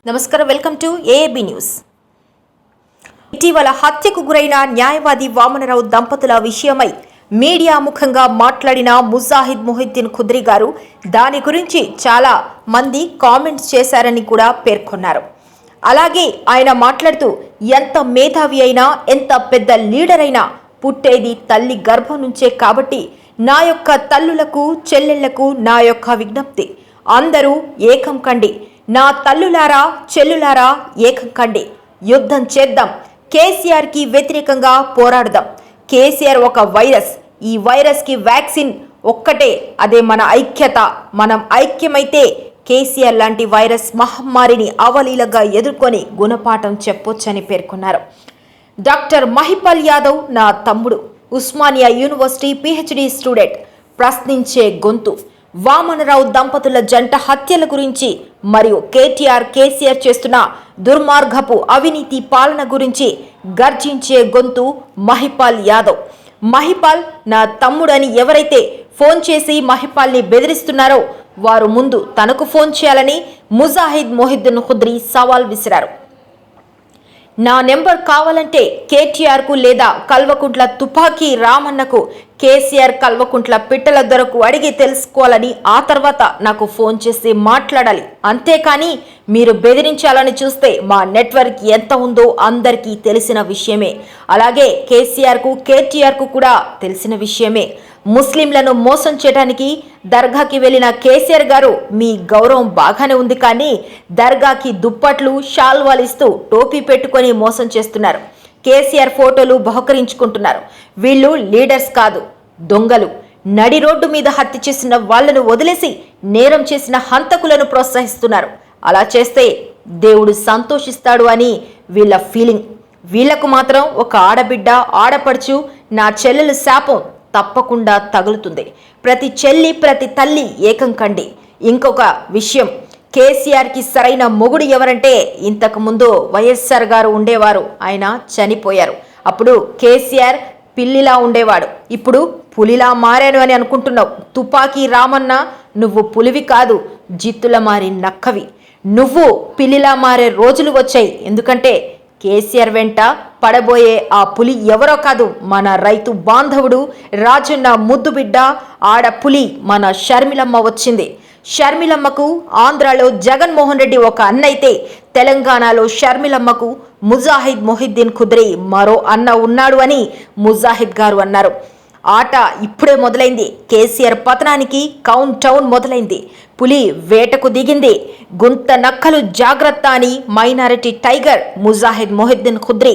నమస్కారం welcome to AB news. ఇటీవల హత్యకు గురైన న్యాయవాది వామనరావు దంపతుల విషయమై మీడియా ముఖంగా మాట్లాడిన ముజాహిద్ మొహిద్దీన్ ఖుద్రీ గారు దాని గురించి చాలా మంది కామెంట్స్ చేశారని కూడా పేర్కొన్నారు. అలాగే ఆయన మాట్లాడుతూ ఎంత మేధావి అయినా ఎంత పెద్ద లీడర్ అయినా పుట్టేది తల్లి గర్భం నుంచే కాబట్టి నా యొక్క తల్లులకు చెల్లెళ్లకు నా యొక్క విజ్ఞప్తి, అందరూ ఏకం కండి, నా తల్లులారా చెల్లులారా ఏకం కండి, యుద్ధం చేద్దాం, కేసీఆర్కి వ్యతిరేకంగా పోరాడదాం. కేసీఆర్ ఒక వైరస్, ఈ వైరస్కి వ్యాక్సిన్ ఒక్కటే, అదే మన ఐక్యత. మనం ఐక్యమైతే కేసీఆర్ లాంటి వైరస్ మహమ్మారిని అవలీలగా ఎదుర్కొని గుణపాఠం చెప్పొచ్చని పేర్కొన్నారు. డాక్టర్ మహిపాల్ యాదవ్ నా తమ్ముడు, ఉస్మానియా యూనివర్సిటీ పిహెచ్డి స్టూడెంట్, ప్రశ్నించే గొంతు, వామనరావు దంపతుల జంట హత్యల గురించి మరియు కేసీఆర్ చేస్తున్న దుర్మార్గపు అవినీతి పాలన గురించి గర్జించే గొంతు మహిపాల్ యాదవ్. మహిపాల్ నా తమ్ముడని ఎవరైతే ఫోన్ చేసి మహిపాల్ని బెదిరిస్తున్నారో వారు ముందు తనకు ఫోన్ చేయాలని ముజాహిద్ మొహిద్దీన్ ఖుద్రీ సవాల్ విసిరారు. నా నెంబర్ కావాలంటే కేటీఆర్కు లేదా కల్వకుంట్ల తుపాకీ రామన్నకు, కేసీఆర్ కల్వకుంట్ల పిట్టల దొరకు అడిగి తెలుసుకోవాలని, ఆ తర్వాత నాకు ఫోన్ చేసి మాట్లాడాలి. అంతేకాని మీరు బెదిరించాలని చూస్తే మా నెట్వర్క్ ఎంత ఉందో అందరికీ తెలిసిన విషయమే. అలాగే కేటీఆర్కు కూడా తెలిసిన విషయమే. ముస్లింలను మోసం చేయడానికి దర్గాకి వెళ్ళిన కేసీఆర్ గారు మీ గౌరవం బాగానే ఉంది, కానీ దర్గాకి దుప్పట్లు షాల్వాలు ఇస్తూ టోపీ పెట్టుకొని మోసం చేస్తున్నారు. కేసీఆర్ ఫోటోలు బహుకరించుకుంటున్నారు. వీళ్ళు లీడర్స్ కాదు, దొంగలు. నడి రోడ్డు మీద హత్య చేసిన వాళ్లను వదిలేసి నేరం చేసిన హంతకులను ప్రోత్సహిస్తున్నారు. అలా చేస్తే దేవుడు సంతోషిస్తాడు అని వీళ్ళ ఫీలింగ్. వీళ్లకు మాత్రం ఒక ఆడబిడ్డ, ఆడపడుచు, నా చెల్లెలు శాపం తప్పకుండా తగులుతుంది. ప్రతి చెల్లి ప్రతి తల్లి ఏకం కండి. ఇంకొక విషయం, కేసీఆర్కి సరైన మొగుడు ఎవరంటే ఇంతకు ముందు వైఎస్ఆర్ గారు ఉండేవారు, ఆయన చనిపోయారు. అప్పుడు కేసీఆర్ పిల్లిలా ఉండేవాడు, ఇప్పుడు పులిలా మారాను అని అనుకుంటున్నావు. తుపాకీ రామన్న, నువ్వు పులివి కాదు, జిత్తుల మారి నక్కవి. నువ్వు పిల్లిలా మారే రోజులు వచ్చాయి. ఎందుకంటే కేసీఆర్ వెంట పడబోయే ఆ పులి ఎవరో కాదు, మన రైతు బాంధవుడు, రాజన్న ముద్దు బిడ్డ, ఆడ పులి మన షర్మిలమ్మ వచ్చింది. షర్మిలమ్మకు ఆంధ్రాలో జగన్మోహన్ రెడ్డి ఒక అన్న అయితే, తెలంగాణలో షర్మిలమ్మకు ముజాహిద్ మొహిద్దీన్ ఖుద్రీ మరో అన్న ఉన్నాడు అని ముజాహిద్ గారు అన్నారు. ఆట ఇప్పుడే మొదలైంది. కేసీఆర్ పతనానికి కౌంట్ డౌన్ మొదలైంది. పులి వేటకు దిగింది. గుంత నక్కలు జాగ్రత్త అని minority tiger Mujahid Mohiuddin Khudri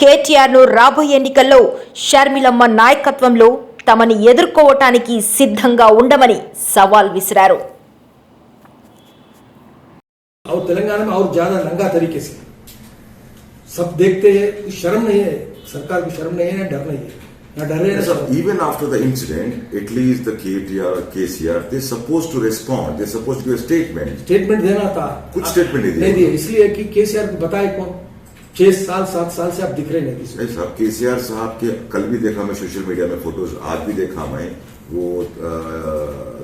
కేటీఆర్ను రాబోయే ఎన్నికల్లో షర్మిలమ్మ నాయకత్వంలో తమని ఎదుర్కోవటానికి సిద్ధంగా ఉండమని సవాల్ విసిరారు. और तेलंगाना में और ज्यादा नंगा तरीके से सब देखते हैं, शर्म नहीं है, सरकार को शर्म नहीं है, डर नहीं है. Even after the incident, at least the KCR, they're supposed to respond. They're supposed to give a statement. Statement देना था. कुछ statement नहीं दिया. इसलिए कि KCR को बताए कौन 6 साल 7 साल से आप दिख रहे नहीं. साहब KCR साहब के कल भी देखा मैं सोशल मीडिया में फोटोज, आज भी देखा मैं, वो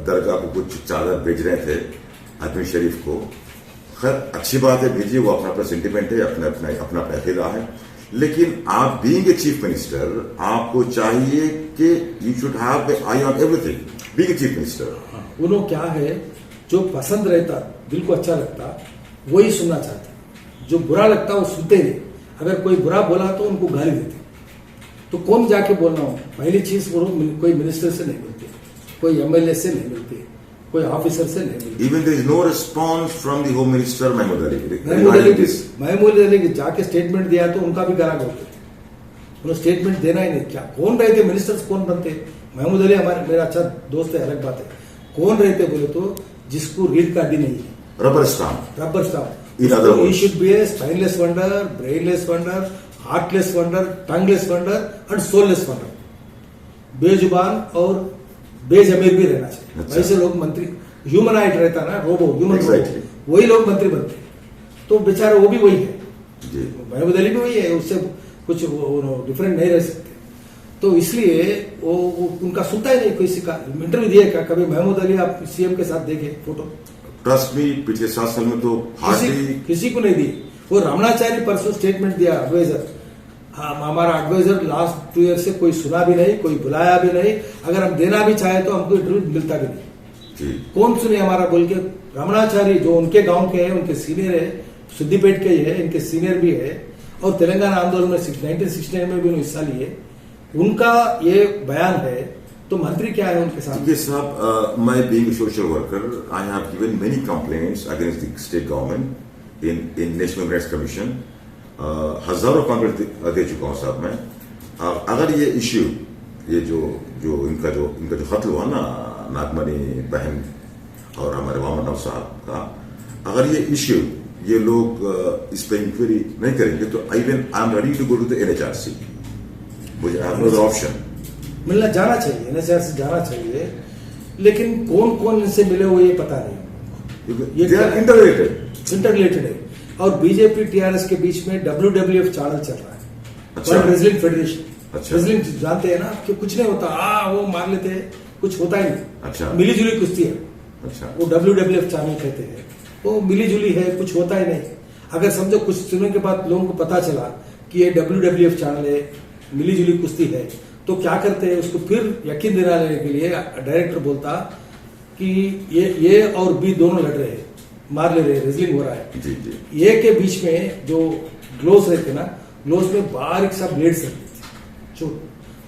दरगाह को कुछ चादर भेज रहे थे आदमी शरीफ को. खैर अच्छी बात है, भेजिए, वो अपना सेंटिमेंट है, अपना अकीदा है. लेकिन आप बीइंग ए चीफ मिनिस्टर, आपको चाहिए कि you should have the I on everything. Being a chief minister, उन्होंने क्या है, जो पसंद रहता, दिल को अच्छा लगता, वही सुनना चाहते. जो बुरा लगता वो सुनते नहीं. अगर कोई बुरा बोला तो उनको गाली देते. तो कौन जाके बोलना हो, पहली चीज कोई मिनिस्टर से नहीं मिलती, कोई एमएलए से नहीं मिलती, कोई ऑफिसर से नहीं मिलती. Even there is no response from the Home Minister Mahmood Ali की जाके स्टेटमेंट दिया तो उनका भी गला बोलते. उन्होंने स्टेटमेंट देना ही नहीं. क्या कौन रहते मिनिस्टर्स, कौन बनते? महमूद अली मेरा अच्छा दोस्त है, अलग बात है. कौन रहते बोले तो जिसको रीढ़ का दी नहीं है, rubber stamp. He should be a spineless wonder, brainless wonder, heartless wonder, tongueless wonder and soulless wonder. बेजुबान और बेजमीर भी रहना चाहिए. वैसे लोग मंत्री, ह्यूमनाइट रहता ना, रोबो, ह्यूमन exactly. वही लोग मंत्री बनते. तो बेचारे वो भी वही है, महमूद अली भी वही है, उससे कुछ डिफरेंट नहीं रह सकते. तो इसलिए वो उनका सुनता ही नहीं. किसी का इंटरव्यू दिया क्या कभी? महमूद अली आप सीएम के साथ देखे फोटो? ट्रस्ट मी पिछले 7 साल में तो हार्डली किसी को नहीं दी। वो रमणाचारी परसों स्टेटमेंट दिया एडवाइजर, हमारा एडवाइजर लास्ट 2 ईयर से कोई सुना भी नहीं, कोई बुलाया भी नहीं, अगर हम देना भी चाहे तो हमको इंटरव्यू मिलता भी नहीं। कौन सुने हमारा बोल के। रमणाचारी जो उनके गांव के हैं, उनके सीनियर है, सिद्दीपेट के ही है, इनके सीनियर भी है और तेलंगाना आंदोलन में 1969 में भी उन्होंने हिस्सा लिए, उनका ये बयान है। तो मंत्री क्या है उनके साथ? ये साहब, मैं being social worker I have given many complaints against the state government in national rights commission. हजारों कंप्लेंट दे चुका हूं साहब मैं। अगर ये इश्यू, ये जो इनका जो खत हुआ ना नागमणि बहन और हमारे वामन राव साहब का, अगर ये इश्यू ये लोग इस पर इंक्वायरी नहीं करेंगे तो I am ready to go to the NHRC. मुझे ऑप्शन मिलना जाना चाहिए, एनएचआरसी जाना चाहिए, लेकिन कौन कौन इनसे मिले हुए ये पता नहीं। ये इंटररिलेटेड है। और बीजेपी टीआरएस के बीच में WWF चैनल चल रहा है, वर्ल्ड रेसलिंग फेडरेशन। अच्छा। रेसलिंग जानते हैं ना कि कुछ नहीं होता, वो मार लेते हैं, कुछ होता ही नहीं। अच्छा। मिली जुली कुश्ती है। अच्छा। वो WWF चैनल कहते हैं, वो मिली जुली है, कुछ होता ही नहीं। अगर समझो कुछ सुनने के बाद लोगों को पता चला कि ये WWF चैनल है, मिली जुली कुश्ती है, तो क्या करते हैं, उसको फिर यकीन दिलाने के लिए डायरेक्टर बोलता कि ये और बी दोनों लड़ रहे हैं, मार ले रहे हैं, रेसलिंग हो रहा है। जी जी। ये के बीच में जो ग्लोव्स रहते ना, ग्लोव्स में बारीक सा ब्लेड्स रहते थे,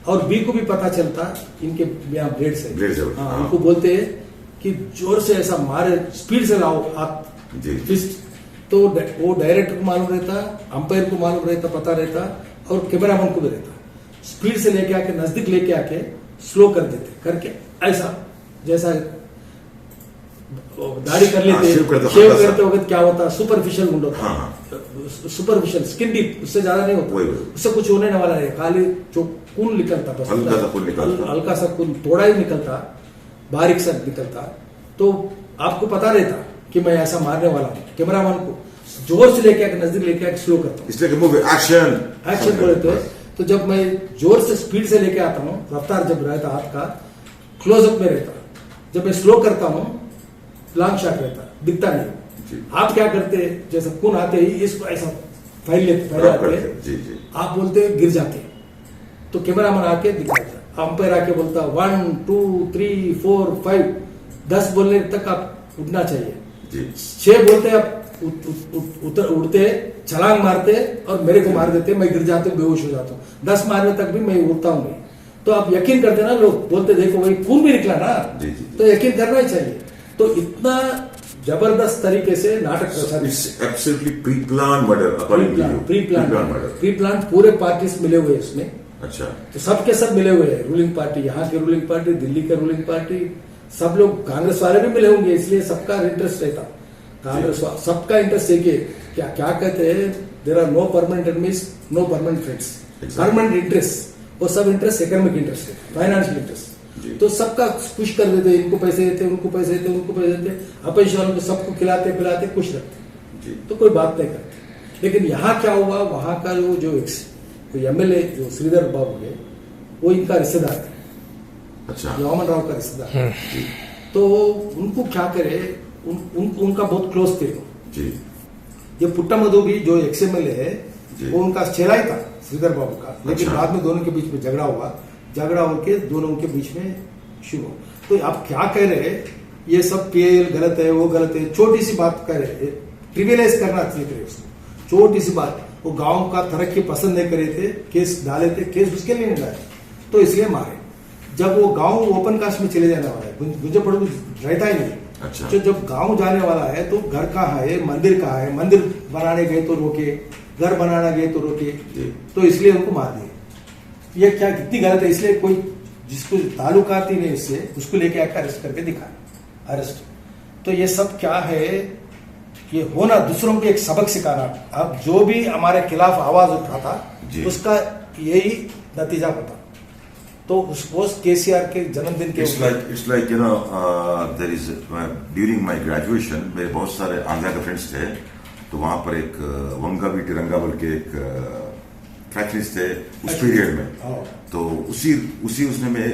और बी को भी पता चलता इनके यहाँ ब्लेड्स है। हाँ, उनको बोलते हैं कि जोर से ऐसा मारे, स्पीड से लाओ हाथ फिस्ट। तो वो डायरेक्टर को मालूम रहता, अंपायर को मालूम रहता, पता रहता, और कैमरामैन को भी रहता। स्पीड से लेके आके नजदीक लेके आके स्लो कर देते, करके ऐसा जैसा दाढ़ी कर लेते, शेव करते वक्त क्या होता, सुपरफिशियल मुंड होता। सुपरफिशियल स्किन डीप, उससे ज्यादा नहीं होता, उससे कुछ होने वाला है, खाली जो खून निकलता, बस हल्का सा खून, थोड़ा ही निकलता, बारीक सा निकलता। तो आपको पता रहता कि मैं ऐसा मारने वाला हूँ। कैमरामैन को जोर से लेके आके नजदीक लेके आके स्लो करता हूँ, इसलिए एक्शन बोलते हैं। तो जब मैं जोर से स्पीड से लेके आता हूँ, रफ्तार जब रहता हाथ का क्लोजअप में रहता, जब मैं स्लो करता हूँ लॉन्ग शॉट रहता, दिखता नहीं। आप क्या करते, जैसे खून आते ही इसको ऐसा फैल लेते, आप बोलते गिर जाते, तो कैमरामैन आके दिखाता, अंपायर आके बोलता 1 2 3 4 5 10 बोलने तक आप उठना चाहिए। 6 बोलते आप उड़ते, छलांग मारते और मेरे को मार देते, मैं गिर जाता हूँ, बेहोश हो जाता हूँ। 10 मारने तक भी मैं उड़ता हूँ नहीं। तो आप यकीन करते ना, लोग बोलते देखो वही खून भी निकला ना, तो यकीन करना ही चाहिए। तो इतना जबरदस्त तरीके से नाटक प्री प्लान पूरे पार्टीज मिले हुए इसमें। अच्छा। तो सबके सब मिले हुए हैं, रूलिंग पार्टी, यहाँ की रूलिंग पार्टी, दिल्ली के रूलिंग पार्टी, सब लोग, कांग्रेस वाले भी मिले होंगे, इसलिए सबका इंटरेस्ट रहता। कांग्रेस सबका इंटरेस्ट है कि क्या कहते हैं, there are no permanent enemies, no permanent friends. Permanent interest और सब इंटरेस्ट इकोनॉमिक इंटरेस्ट है, फाइनेंशियल इंटरेस्ट। तो सबका खुश कर देते, इनको पैसे देते, उनको पैसे देते, उनको पैसे देते, अपेश वालों को सबको खिलाते पिलाते खुश रखते, तो कोई बात नहीं करते। लेकिन यहाँ क्या हुआ, वहां का जो MLA जो श्रीधर बाबू है, वो इनका रिश्तेदार थे। अच्छा। वामन राव का रिश्तेदार। तो उनको क्या करे, उनका बहुत क्लोज थे जी। ये पुट्टामधु भी जो XMLA है, वो उनका चेला ही था श्रीधर बाबू का, लेकिन बाद में दोनों के बीच में झगड़ा होके दोनों के बीच में शुरू। तो आप क्या कह रहे हैं, ये सब PIL गलत है, वो गलत है, छोटी सी बात कह रहे, ट्रिवियलाइज करना चाहिए उसको, छोटी सी बात। वो गांव का तरक्की पसंद नहीं करे थे, केस डाले थे, केस उसके लिए नहीं डाले, तो इसलिए मारे। जब वो गांव ओपन कास्ट में चले जाने वाला है, गुंजा पड़ू रहता ही नहीं। अच्छा। तो जब गांव जाने वाला है तो घर कहाँ है, मंदिर कहाँ है, मंदिर बनाने गए तो रोके, घर बनाना गए तो रोके, तो इसलिए उनको मार दिए। ये क्या कितनी गलत है, इसलिए कोई जिसको ताल्लुकात ही नहीं इससे, उसको लेके आकर अरेस्ट करके दिखाए, अरेस्ट। तो ये सब क्या है, ये होना दूसरों को एक सबक सिखाना। अब जो भी हमारे खिलाफ आवाज उठाता, उसका यही नतीजा होता। तो उस KCR के जन्मदिन के it's like you know there is during my graduation मेरे बहुत सारे आंध्रा के फ्रेंड्स थे, तो वहां पर एक वंगा भी तिरंगा बोल के एक फैक्ट्रीज थे उस पीरियड में। तो उसी उसने में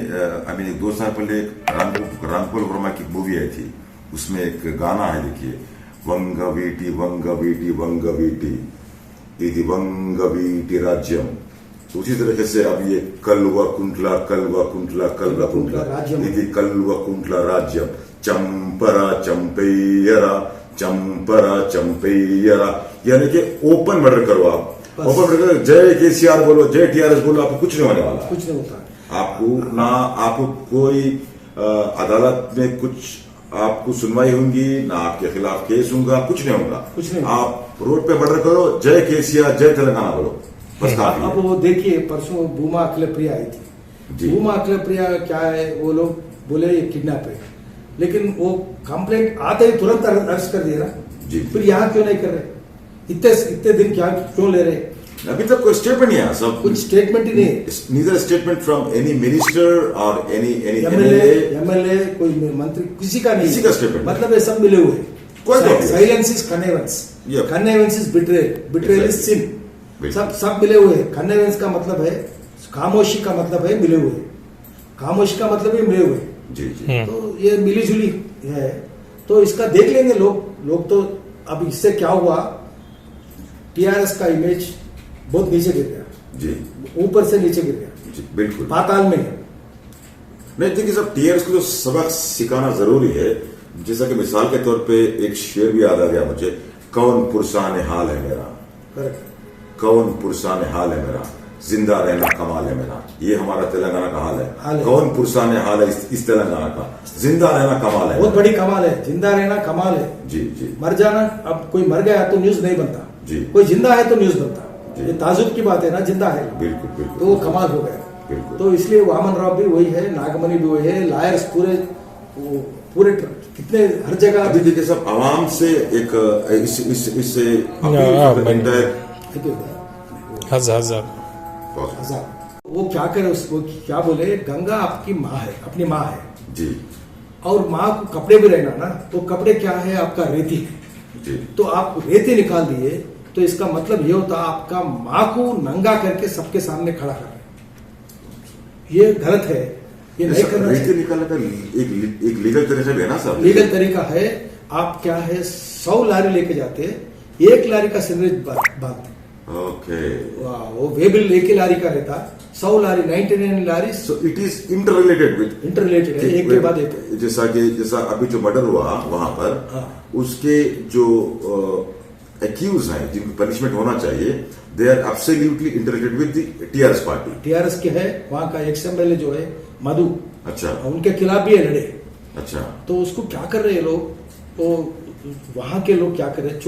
आई मीन 2 साल पहले रामगोपाल वर्मा की मूवी आई थी, उसमें एक गाना है, देखिए, वंगवीटी वंगवीटी वंगवीटी इति वंगवीटी राज्यम। तो उसी तरीके से अब ये कल्वा कुंटला कल्वा कुंटला कल्वा कुंटला इति कल्वा कुंटला राज्यम चंपरा चंपेयरा चंपरा चंपेयरा, यानी कि ओपन मर्डर करो आप, ओपन मर्डर करो, जय केसीआर बोलो, जय टीआरएस बोलो, आपको कुछ नहीं होने वाला, कुछ नहीं होता। आपको ना आपको कोई अदालत में कुछ आपको सुनवाई होगी, ना आपके खिलाफ केस होगा, कुछ नहीं होगा, कुछ नहीं। आप रोड पे मर्डर करो, जय केसीआर जय तेलंगाना बोलो, बस काफी है। अब वो देखिए, परसों भूमा अखिलप्रिया आई थी। भूमा अखिलप्रिया क्या है, वो लोग बोले ये किडनैप है, लेकिन वो कंप्लेंट आते ही तुरंत अरेस्ट कर दिया ना जी। फिर यहाँ क्यों नहीं कर रहे? इतने दिन क्या क्यों ले रहे? अभी तक कोई स्टेटमेंट नहीं आया, सब कुछ स्टेटमेंट ही नहीं। Neither statement from any minister और एनी एमएलए कोई मंत्री, किसी का नहीं, किसी का स्टेटमेंट, मतलब ये सब मिले हुए। Silence is connivance, connivance is betrayal, betrayal is sin, सब मिले हुए हैं। कन्नेवेंस का मतलब है खामोशी, का मतलब है मिले हुए, खामोशी का मतलब है मिले हुए जी जी। तो ये मिली जुली है, तो इसका देख लेंगे लोग। तो अब इससे क्या हुआ, टीआरएस का इमेज बहुत नीचे गिर गया जी, ऊपर से नीचे गिर गया जी, बिल्कुल पाताल में है। नहीं, देखिए सब टीआरएस को जो सबक सिखाना जरूरी है, जैसा कि मिसाल के तौर पे एक शेर भी याद आ गया मुझे, कौन पुरसान हाल है मेरा, करेक्ट, कौन पुरसान हाल है मेरा, जिंदा रहना कमाल है मेरा। ये हमारा तेलंगाना का हाल है। कौन पुरसान हाल है इस तेलंगाना का, जिंदा रहना कमाल है, बहुत बड़ी कमाल है, जिंदा रहना कमाल है जी जी। मर जाना, अब कोई मर गया तो न्यूज नहीं बनता जी, कोई जिंदा है तो न्यूज बनता, ये ताजुब की बात है ना, जिंदा है, बिल्कुल बिल्कुल, तो वो कमाल हो गया। बिल्कुल। तो इसलिए वामन राव भी वही है, नागमणि भी वही है, लायर्स पूरे कितने हर जगह। अभी देखिए सब आवाम से एक इससे हजार वो क्या करे, उसको क्या बोले, गंगा आपकी माँ है, अपनी माँ है जी, और माँ को कपड़े भी रहना ना, तो कपड़े क्या है, आपका रेती है जी। तो आप रेती निकाल दिए, तो इसका मतलब ये होता आपका माँ को नंगा करके सबके सामने खड़ा कर रहे। ये गलत है, ये नहीं करना रेती चाहिए। निकालने का एक लीगल तरीका भी है ना साहब, लीगल तरीका है, आप क्या है 100 लारी लेके जाते, 1 लारी का सिगरेट बांधते, ओके, वो वे बिल 1 लारी का रहता, 100 लारी 99 लारी so it is interrelated with, interrelated है, एक के बाद एक। जैसा अभी जो मर्डर हुआ वहां पर, उसके जो एक्यूज हैं जिनको पनिशमेंट होना चाहिए, they are absolutely interrelated with the TRS party. TRS के है, वहां का एक्स एमएलए जो है मधु, अच्छा, उनके खिलाफ भी लड़े। अच्छा, तो उसको क्या कर रहे हैं लोग, तो वहां के लोग क्या कर रहे हैं,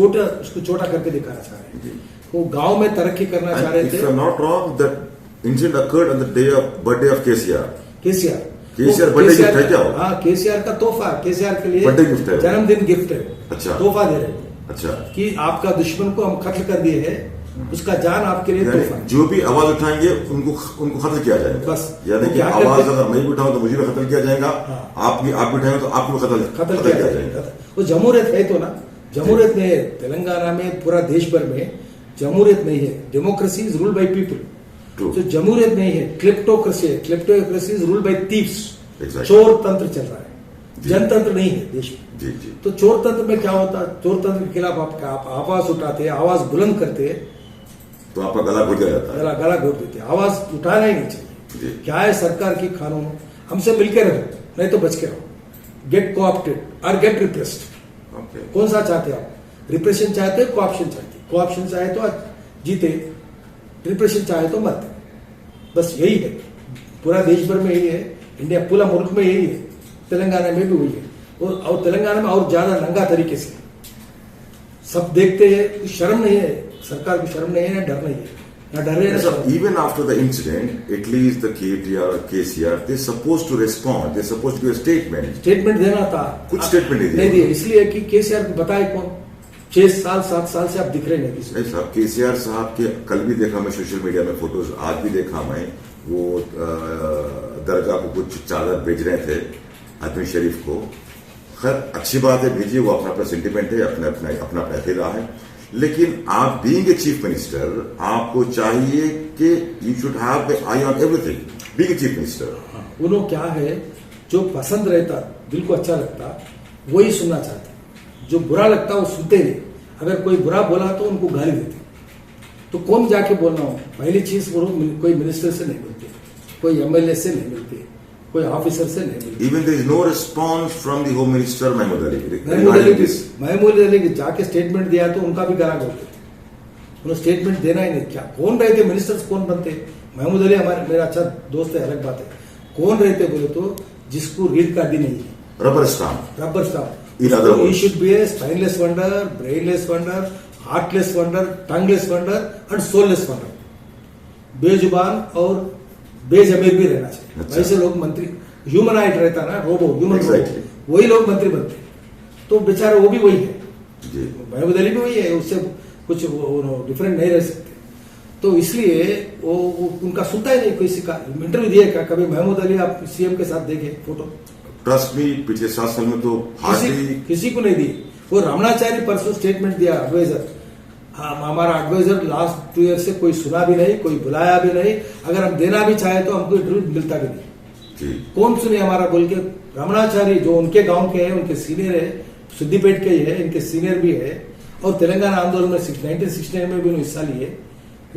उसको छोटा करके दिखाना चाह रहे हैं, वो गांव में तरक्की करना चाह रहे थे। If I am not wrong, that incident occurred on the day of birthday of KCR birthday gift है क्या? हाँ, केसीआर का तोहफा, केसीआर के लिए बर्थडे गिफ्ट है, जन्मदिन गिफ्ट है, अच्छा, तोहफा दे रहे हैं, अच्छा, कि आपका दुश्मन को हम कत्ल कर दिए हैं, उसका जान आपके लिए तोहफा। जो भी आवाज उठाएंगे उनको खत्म किया जाएगा, बस। यानी कि आवाज अगर मैं भी उठाऊं तो मुझे भी खत्म किया जाएगा, आप भी उठाएंगे तो आपको खत्म किया जाएगा। वो जमहूरियत है तो ना, जमहूरियत नहीं है तेलंगाना में, पूरा देश भर में जमहूरियत नहीं है। Democracy is ruled by people, तो जमहूरियत नहीं है, क्लिप्टोक्रेसी है। क्लिप्टोक्रेसी इज रूल्ड बाय थीव्स, चोर तंत्र चल रहा है, जनतंत्र नहीं है देश में। जी जी। तो चोर तंत्र में क्या होता, चोर तंत्र के खिलाफ आप आवाज उठाते, आवाज बुलंद करते, तो आपका गला घोट जाता है, गला घोट देते, आवाज उठाना ही नहीं चाहिए। क्या है सरकार की कानून, हमसे मिलकर रहो, नहीं तो बच के रहो, गेट कोऑप्टेड और गेट रिप्रेस्ड। कौन सा चाहते आप, रिप्रेशन चाहते, कोऑप्शन चाहते? कोऑप्शन चाहे तो जीते, रिप्रेशन चाहे तो मरते, बस यही है। पूरा देश भर में यही है, इंडिया पूरा मुल्क में यही है, तेलंगाना में भी वही है, और तेलंगाना में और ज्यादा नंगा तरीके से सब देखते हैं, शर्म नहीं है सरकार को, शर्म नहीं है, ना डर नहीं है, ना डर रहे हैं। Even after the incident, at least the KCR, they're supposed to respond, they're supposed to give a statement. Statement देना था, कुछ स्टेटमेंट नहीं दिए, इसलिए कि केसीआर को बताए कौन, 6 साल 7 साल से आप दिख रहे नहीं किसी। नहीं साहब, केसीआर साहब के कल भी देखा मैं सोशल मीडिया में फोटोज, आज भी देखा मैं, वो दरगाह को कुछ चादर भेज रहे थे आदमी शरीफ को। खैर अच्छी बात है, भेजिए, वो अपना अपना सेंटिमेंट है, अपना अकीदा है, लेकिन आप बीइंग ए चीफ मिनिस्टर, आपको चाहिए कि you should have I on everything, being a chief minister. उन्होंने क्या है, जो पसंद रहता, दिल को अच्छा लगता, वही सुनना चाहते हैं। जो बुरा लगता है वो सुनते नहीं। अगर कोई बुरा बोला तो उनको गाली देते। तो कौन जाके बोलना हो? पहली चीज वो कोई मिनिस्टर से नहीं मिलती, कोई एमएलए से नहीं मिलती, कोई ऑफिसर से नहीं मिलती। Even there is no response from the Home Minister Mahmood Ali. Mahmood Ali जाके स्टेटमेंट दिया तो उनका भी गला घोटे। उन्होंने स्टेटमेंट देना ही नहीं। क्या कौन रहते मिनिस्टर्स? कौन बनते? महमूद अली हमारे मेरा अच्छा दोस्त है, अलग बात है। कौन रहते बोले तो जिसको रीढ़ का दी नहीं है, Rubber stamp. Rubber stamp. In other He words, should be a spineless wonder, brainless wonder, heartless wonder, tongueless wonder and soulless wonder. बेजुबान और बेजमीर भी रहना चाहिए। अच्छा। वैसे लोग मंत्री, ह्यूमनाइट रहता ना, रोबो, ह्यूमन Exactly. रोबो, वही लोग मंत्री बनते। तो बेचारे वो भी वही है, जी, महमूद अली भी वही है, उससे कुछ डिफरेंट नहीं रह सकते। तो इसलिए वो उनका सुनता ही नहीं किसी का। इंटरव्यू दिए क्या कभी महमूद अली? आप सीएम के साथ देखे फोटो? ट्रस्ट मी, पिछले 7 साल में तो हार्डली किसी को नहीं दी। वो रमणाचारी परसों स्टेटमेंट दिया, एडवाइजर। हाँ, हमारा एडवाइजर लास्ट 2 ईयर से कोई सुना भी नहीं, कोई बुलाया भी नहीं। अगर हम देना भी चाहे तो हमको इंटरव्यू मिलता भी नहीं। जी, कौन सुने हमारा बोल के? रमणाचारी जो उनके गांव के हैं, उनके सीनियर है, सिद्दीपेट के ही है, इनके सीनियर भी है और तेलंगाना आंदोलन में 1969 में भी उन्होंने हिस्सा लिए।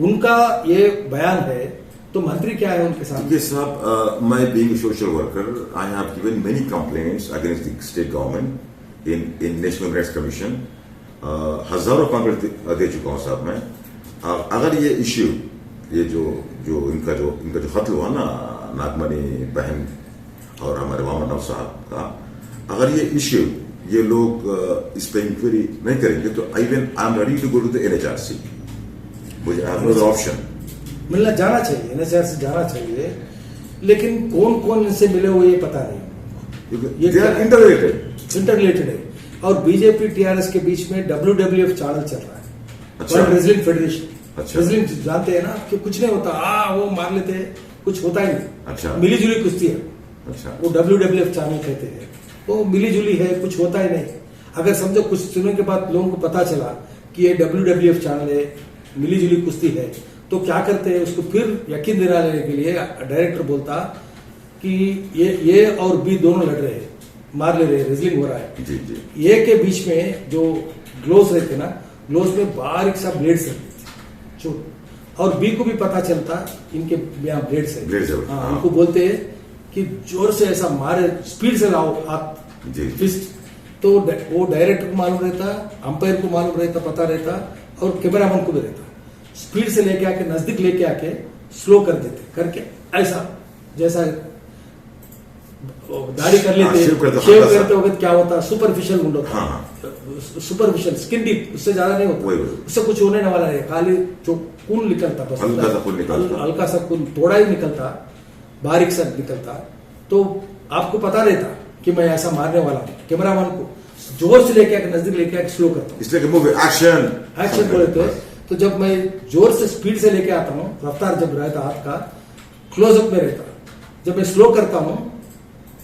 उनका ये बयान है तो मंत्री क्या है उनके साथ? देखिए साहब, मैं being a social worker, I have given many complaints against the state government in National Human Rights Commission. हजारों कंप्लेंट दे चुका हूं साहब मैं। अगर ये इश्यू, ये जो इनका जो खत हुआ ना नागमणि बहन और हमारे वामन राव साहब का, अगर ये इश्यू ये लोग इस पे इंक्वायरी नहीं करेंगे तो even I am ready to go to the NHRC। मुझे आई हैव नो ऑप्शन। मिलना जाना चाहिए, NHR से जाना चाहिए, लेकिन कौन कौन इनसे मिले हुए ये पता नहीं। ये इंटररिलेटेड है। और बीजेपी टीआरएस के बीच में WWF चैनल चल रहा है, अच्छा। World wrestling federation. अच्छा। रेसलिंग जानते हैं ना कि कुछ नहीं होता, वो मार लेते हैं, कुछ होता ही नहीं। अच्छा। मिली जुली कुश्ती है, अच्छा, वो WWF चैनल कहते हैं। वो मिली जुली है, कुछ होता ही नहीं। अगर समझो कुछ सुनने के बाद लोगों को पता चला कि ये WWF चैनल है, मिली जुली कुश्ती है, तो क्या करते हैं? उसको फिर यकीन दिलाने के लिए डायरेक्टर बोलता कि ये और बी दोनों लड़ रहे हैं, मार ले रहे हैं, रेसलिंग हो रहा है। जी जी, ए के बीच में जो ग्लोव्स रहते ना, ग्लोव्स में बारीक सा ब्लेड्स रहते थे, और बी को भी पता चलता इनके यहाँ ब्लेड्स है। हाँ, उनको बोलते हैं कि जोर से ऐसा मारे, स्पीड से लाओ हाथ, जी। फिस्ट। तो वो डायरेक्टर को मालूम रहता, अंपायर को मालूम रहता, पता रहता, और कैमरामैन को भी रहता। स्पीड से लेके आके, नजदीक लेके आके स्लो कर देते, करके ऐसा जैसा दाढ़ी कर लेते, शेव करते वक्त क्या होता, सुपरफिशियल मुंड होता, सुपरफिशियल स्किन डीप, उससे ज्यादा नहीं होता, उससे कुछ होने वाला है। खाली जो खून निकलता, बस हल्का सा खून, थोड़ा ही निकलता, बारीक सा निकलता। तो आपको पता रहता कि मैं ऐसा मारने वाला हूँ। कैमरामैन को जोर से लेके आके, नजदीक लेके आके स्लो करता हूँ, इसलिए एक्शन बोलते हैं। तो जब मैं जोर से स्पीड से लेके आता हूँ, रफ्तार जब रहता हाथ का, क्लोजअप में रहता। जब मैं स्लो करता हूँ,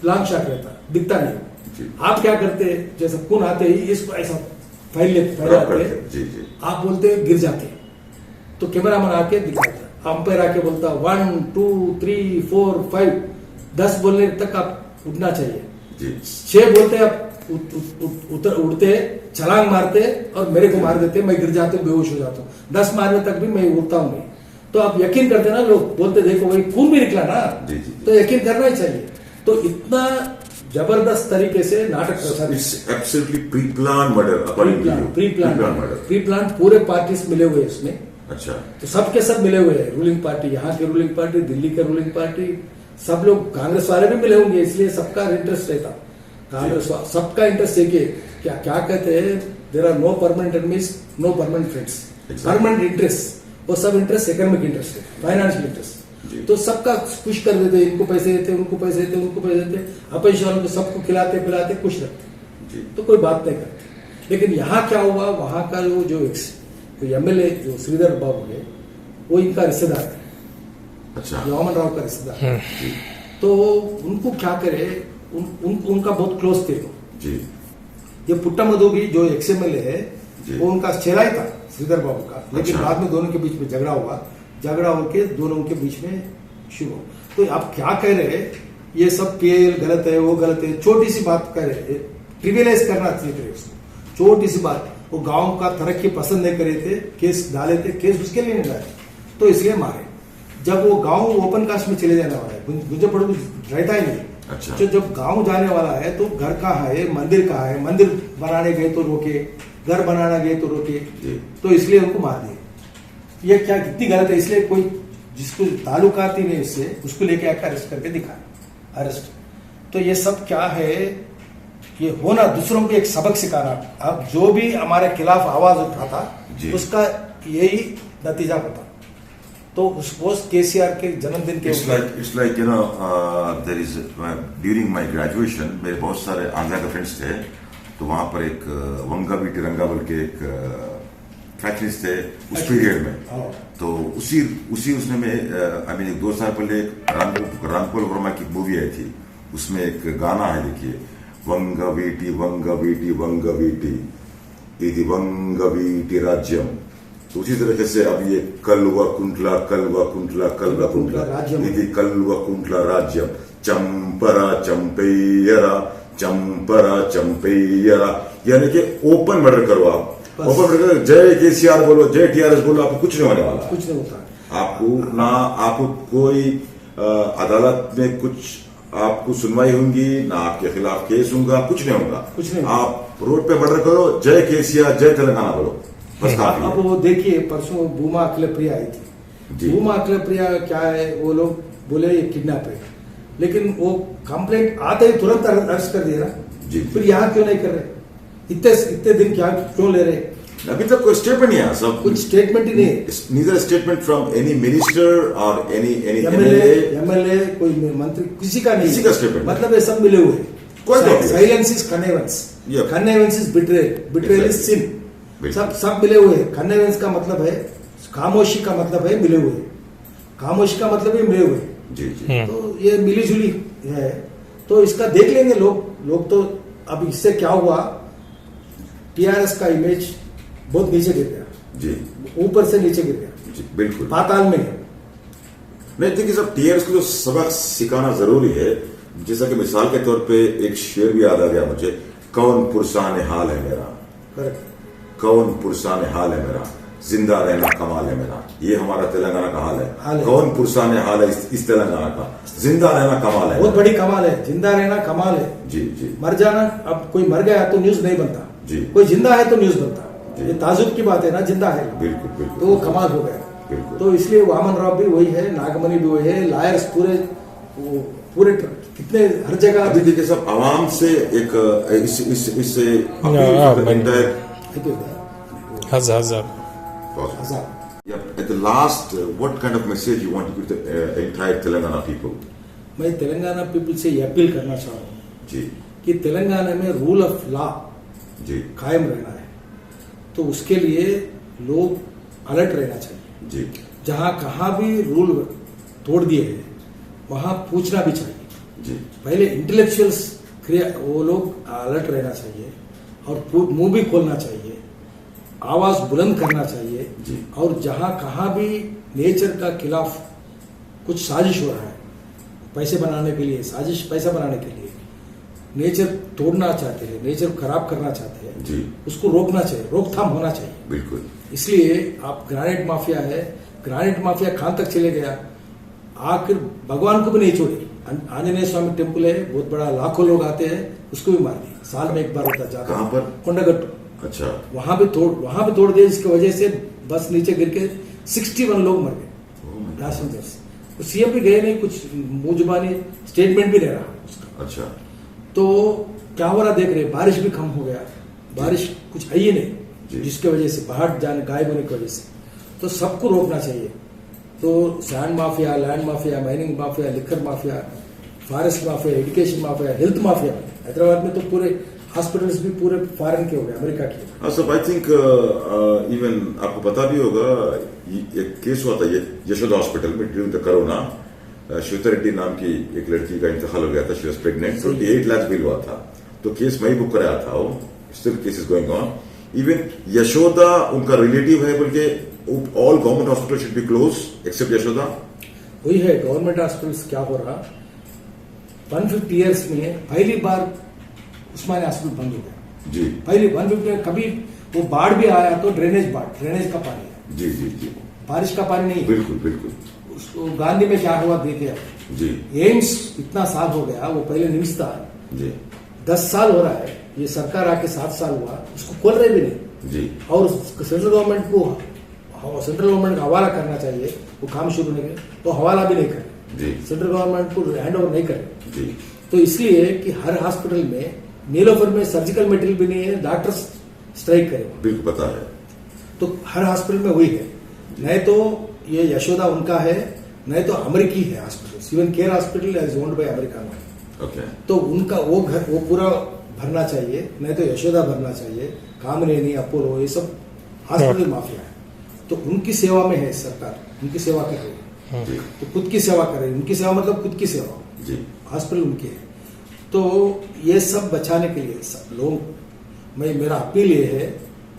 लॉन्ग शॉट रहता, दिखता नहीं। आप क्या करते? जैसे खून आते ही इसको ऐसा फैल आते, आप बोलते गिर जाते, तो कैमरामैन आके दिखाता, अंपायर आके बोलता 1 2 3 4 5 10 बोलने तक आप उठना चाहिए। 6 बोलते आप उड़ते, छलांग मारते और मेरे को मार देते, मैं गिर जाता हूँ, बेहोश हो जाता हूँ। 10 मारने तक भी मैं उड़ता हूँ नहीं। तो आप यकीन करते ना, लोग बोलते देखो वही खून भी निकला ना, तो यकीन करना ही चाहिए। तो इतना जबरदस्त तरीके से नाटक प्री प्लान, पूरे पार्टीज मिले हुए इसमें। अच्छा, तो सबके सब मिले हुए हैं, रूलिंग पार्टी, यहाँ की रूलिंग पार्टी, दिल्ली के रूलिंग पार्टी, सब लोग, कांग्रेस वाले भी मिले होंगे, इसलिए सबका इंटरेस्ट रहता। कांग्रेस सबका इंटरेस्ट है कि क्या कहते हैं, there are no permanent enemies, no permanent friends. Permanent interest, वो सब इंटरेस्ट इकोनॉमिक इंटरेस्ट है, फाइनेंशियल इंटरेस्ट। तो सबका खुश कर देते, इनको पैसे देते, उनको पैसे देते, उनको पैसे देते, अपेक्षा वालों को सबको खिलाते पिलाते खुश रखते, तो कोई बात नहीं करते। लेकिन यहाँ क्या हुआ, वहां का जो MLA जो श्रीधर बाबू है, वो इनका रिश्तेदार है। अच्छा, वामन राव का रिश्तेदार। तो उनको क्या करे, उनका बहुत क्लोज थे जी। ये पुट्टामधु भी जो XMLA है, वो उनका चेला ही था श्रीधर बाबू का। लेकिन अच्छा। बाद में दोनों के बीच में झगड़ा हुआ, झगड़ा होके दोनों के बीच में शुरू। तो आप क्या कह रहे हैं, ये सब PIL गलत है, वो गलत है, छोटी सी बात कह रहे हैं, ट्रिवियलाइज करना चाहिए उसको। छोटी सी बात, वो गांव का तरक्की पसंद नहीं करे थे, केस डाले थे, केस उसके लिए नहीं डाले, तो इसलिए मारे। जब वो गांव ओपन कास्ट में चले जाने वाला है, गुंजा पड़ू रहता ही नहीं। अच्छा। तो जब गांव जाने वाला है तो घर कहाँ है, मंदिर कहाँ है, मंदिर बनाने गए तो रोके, घर बनाना गए तो रोके, तो इसलिए उनको मार दिए। ये क्या कितनी गलत है। इसलिए कोई जिसको ताल्लुकात ही नहीं इससे, उसको लेके आकर अरेस्ट करके दिखाए, अरेस्ट। तो ये सब क्या है, ये होना दूसरों को एक सबक सिखाना। अब जो भी हमारे खिलाफ आवाज उठाता उसका यही नतीजा होता। तो उस केसीआर के जन्मदिन के It's like you know there is during my graduation मेरे बहुत सारे आंध्रा के फ्रेंड्स थे, तो वहां पर एक वंगावी तिरंगा बोल के एक फैक्ट्रीज थे उस पीरियड में। तो उसी उसने में आई मीन 2 साल पहले रामकुल वर्मा की मूवी आई थी, उसमें एक गाना है, देखिए, वंगवीटी वंगवीटी वंगवीटी इति वंगवीटी राज्यम। तो उसी तरीके से अब ये कल्वा कुंटला कल्वा कुंटला कल्वा कुंटला इति कल्वा कुंटला राज्यम चंपरा चंपेयरा चंपरा चंपेयरा, यानी कि ओपन मर्डर करो आप, ओपन मर्डर, जय केसीआर बोलो, जय टीआरएस बोलो, आपको कुछ नहीं होने वाला, कुछ नहीं होता। आपको ना आपको कोई अदालत में कुछ आपको सुनवाई होगी, ना आपके खिलाफ केस होगा, कुछ नहीं होगा, कुछ नहीं। आप रोड पे मर्डर करो, जय केसीआर जय तेलंगाना बोलो, बस काफी है। अब वो देखिए, परसों भूमा अखिलप्रिया आई थी। भूमा अखिलप्रिया क्या है, वो लोग बोले ये किडनैप है, लेकिन वो कंप्लेंट आते ही तुरंत अरेस्ट कर दिया ना जी। फिर यहाँ क्यों नहीं कर रहे, इतने दिन क्या क्यों ले रहे? अभी तक कोई स्टेटमेंट नहीं आया, सब कुछ स्टेटमेंट ही नहीं। Neither statement from any minister और एनी एमएलए कोई मंत्री, किसी का नहीं, किसी का स्टेटमेंट, मतलब ये सब मिले हुए। Silence is connivance, connivance is betrayal, betrayal is sin, सब मिले हुए। कन्नेवेंस का मतलब है खामोशी, का मतलब है मिले हुए, खामोशी का मतलब है मिले हुए। जी जी। तो ये मिली जुली है, तो इसका देख लेंगे लोग। तो अब इससे क्या हुआ, टीआरएस का इमेज बहुत नीचे गिर गया जी, ऊपर से नीचे गिर गया जी, बिल्कुल पाताल में। नहीं, देखिए सब टीआरएस को सबक सिखाना जरूरी है। जैसा कि मिसाल के तौर पे एक शेर भी याद आ गया मुझे, कौन पुरसाने हाल है मेरा, करेक्ट, कौन पुरसाने हाल है मेरा, जिंदा रहना कमाल है मेरा। ये हमारा तेलंगाना का हाल है। कौन पुरसाने हाल है इस तेलंगाना का, जिंदा रहना कमाल है, बहुत बड़ी कमाल है, जिंदा रहना कमाल है। जी जी। मर जाना, अब कोई मर गया तो न्यूज नहीं बनता जी, कोई जिंदा है तो न्यूज बनता। ये ताजुब की बात है ना, जिंदा है, बिल्कुल बिल्कुल, तो वो कमाल हो गया। बिल्कुल। तो इसलिए वामन राव भी वही है, नागमणि भी वही है, लायर्स पूरे कितने हर जगह। अभी देखिए सब आवाम से एक इससे At the last, what kind of message you want to give to the entire Telangana people? मैं तेलंगाना पीपल से ये अपील करना चाह रहा हूँ जी कि तेलंगाना में रूल ऑफ लॉ जी कायम रहना है, तो उसके लिए लोग अलर्ट रहना चाहिए। जी। जहाँ कहाँ भी रूल तोड़ दिए हैं वहाँ पूछना भी चाहिए जी। पहले इंटेलेक्चुअल्स वो लोग अलर्ट रहना चाहिए और मुंह भी खोलना चाहिए, आवाज बुलंद करना चाहिए जी। और जहाँ कहाँ भी नेचर का खिलाफ कुछ साजिश हो रहा है, पैसे बनाने के लिए साजिश, पैसा बनाने के लिए नेचर तोड़ना चाहते हैं, नेचर खराब करना चाहते हैं जी, उसको रोकना चाहिए, रोकथाम होना चाहिए। बिल्कुल। इसलिए आप ग्रेनाइट माफिया है, ग्रेनाइट माफिया कहां तक चले गया, आखिर भगवान को भी नहीं छोड़े। आंजनेय स्वामी टेम्पल है, बहुत बड़ा, लाखों लोग आते हैं, उसको भी मार दिया, साल में एक बार होता जाता। कहां पर? कोंडागट्टू। अच्छा। वहां पे तोड़ दिए, जिसकी वजह से बस नीचे गिर के 61 लोग मर गए पैसेंजर्स। तो सीएम भी गए नहीं, कुछ मुंह जुबानी स्टेटमेंट भी नहीं रहा उसका। अच्छा। तो क्या हो रहा देख रहे, बारिश भी कम हो गया, बारिश कुछ है ही नहीं, जिसके वजह से बाहर जाने गायब होने की वजह से। तो सबको रोकना चाहिए। तो sand mafia, land mafia, mining mafia, liquor mafia, forest mafia, education mafia, health mafia, Hyderabad में तो पूरे हॉस्पिटल्स भी पूरे फॉरेन के हो गए, अमेरिका के। सब आई थिंक इवन आपको पता भी होगा, एक केस हुआ था ये यशोदा हॉस्पिटल में during the corona. Shweta Reddy नाम की एक लड़की का इंतकाल हो गया था, she was pregnant, 28 lakh bill हुआ था। तो केस मैं ही बुक कराया था, वो still case is going on. Even Yashoda उनका रिलेटिव है, बल्कि all government hospital should be close except Yashoda. वही है, गवर्नमेंट हॉस्पिटल्स क्या हो रहा, 150 ईयर्स में पहली बार उस्मानिया हॉस्पिटल बंद हो गया। जी पहले 150 कभी वो बाढ़ भी आया तो ड्रेनेज का पानी है, जी जी जी बारिश का पानी नहीं। बिल्कुल बिल्कुल उसको गांधी में क्या हुआ देखे आप। जी एम्स इतना साल हो गया, वो पहले निम्स था, जी 10 साल हो रहा है, ये सरकार आके 7 साल हुआ, उसको खोल रहे भी नहीं। जी और सेंट्रल गवर्नमेंट का हवाला करना चाहिए, वो काम शुरू नहीं करे तो हवाला भी नहीं करे, जी सेंट्रल गवर्नमेंट को हैंड ओवर नहीं करे। जी तो इसलिए कि हर हॉस्पिटल में नीलोफर में सर्जिकल मटेरियल भी नहीं है, डॉक्टर्स स्ट्राइक करे, बिल्कुल पता है। तो हर हॉस्पिटल में वही है। नहीं तो ये यशोदा उनका है, नहीं तो अमेरिकी है hospital, even care hospital is owned by America में। ओके तो उनका वो घर वो पूरा भरना चाहिए, नहीं तो यशोदा भरना चाहिए, कामरेनी, अपोलो, ये सब हॉस्पिटल माफिया है। तो उनकी सेवा में है सरकार, उनकी सेवा कर रही है, जी तो खुद की सेवा कर रही है। उनकी सेवा मतलब खुद की सेवा, जी हॉस्पिटल उनकी है। तो ये सब बचाने के लिए सब लोग, मेरा अपील ये है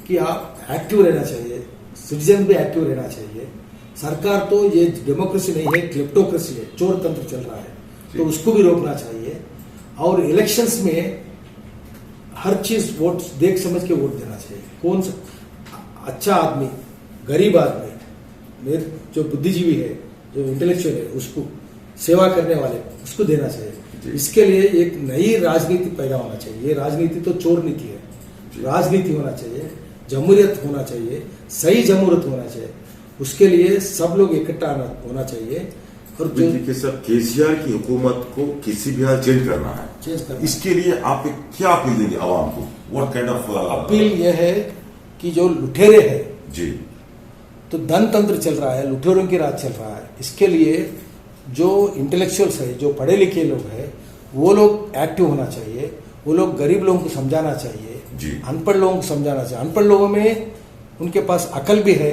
कि आप एक्टिव रहना चाहिए, सिटीजन भी एक्टिव रहना चाहिए। सरकार तो ये डेमोक्रेसी नहीं है, क्लिप्टोक्रेसी है, चोर तंत्र चल रहा है, तो उसको भी रोकना चाहिए। और इलेक्शंस में हर चीज वोट देख समझ के वोट देना चाहिए। कौन सा अच्छा आदमी, गरीब आदमी, मेरे जो बुद्धिजीवी है, जो इंटेलेक्चुअल है, उसको सेवा करने वाले उसको देना चाहिए। इसके लिए एक नई राजनीति पैदा होना चाहिए। ये राजनीति तो चोर नीति है, राजनीति होना चाहिए, जमहूरियत होना चाहिए, सही जमहूरियत होना चाहिए। उसके लिए सब लोग इकट्ठा होना चाहिए। और जो देखिए सर, केसीआर की हुकूमत को किसी भी हाल चेंज करना है, इसके लिए आप क्या अपील देंगे आवाम को? व्हाट काइंड ऑफ अपील यह है कि जो लुटेरे हैं, जी तो धन तंत्र चल रहा है, लुटेरों की राज चल रहा है। इसके लिए जो इंटेलेक्चुअल्स है, जो पढ़े लिखे लोग हैं, वो लोग एक्टिव होना चाहिए। वो लोग गरीब लोगों को समझाना चाहिए, जी अनपढ़ लोगों को समझाना चाहिए। अनपढ़ लोगों में उनके पास अकल भी है,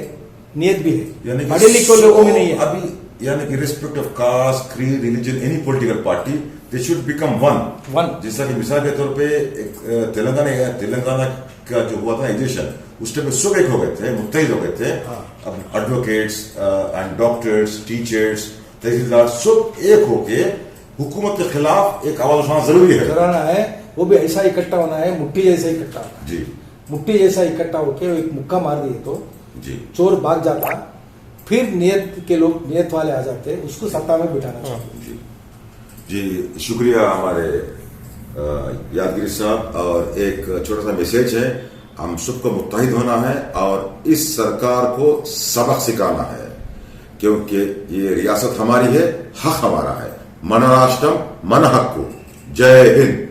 नियत भी है, यानी कि पढ़े लिखे लोगों में नहीं है। अभी यानी कि respect of caste, creed, religion, any political party, they should become one. जैसा कि मिसाल के तौर पे एक तेलंगाना का जो हुआ था एजेशन, उस टाइम सब एक हो गए थे, मुत्तहिद हो गए थे। अब एडवोकेट्स एंड डॉक्टर्स, टीचर्स, तहसीलदार सब एक होके हुकूमत के खिलाफ एक आवाज उठाना जरूरी है, कराना है। वो भी ऐसा इकट्ठा होना है, मुट्ठी जैसा इकट्ठा होना है। जी मुट्ठी जैसा इकट्ठा होके एक मुक्का मार दिए तो जी चोर भाग जाता, फिर नियत के लोग, नियत वाले आ जाते, उसको सत्ता में बिठाना चाहिए। जी शुक्रिया हमारे यादगिरी साहब। और एक छोटा सा मैसेज है, हम सबको मुत्तहिद होना है और इस सरकार को सबक सिखाना है, क्योंकि ये रियासत हमारी है, हक हमारा है। मन राष्ट्रम मन हक्कु। जय हिंद।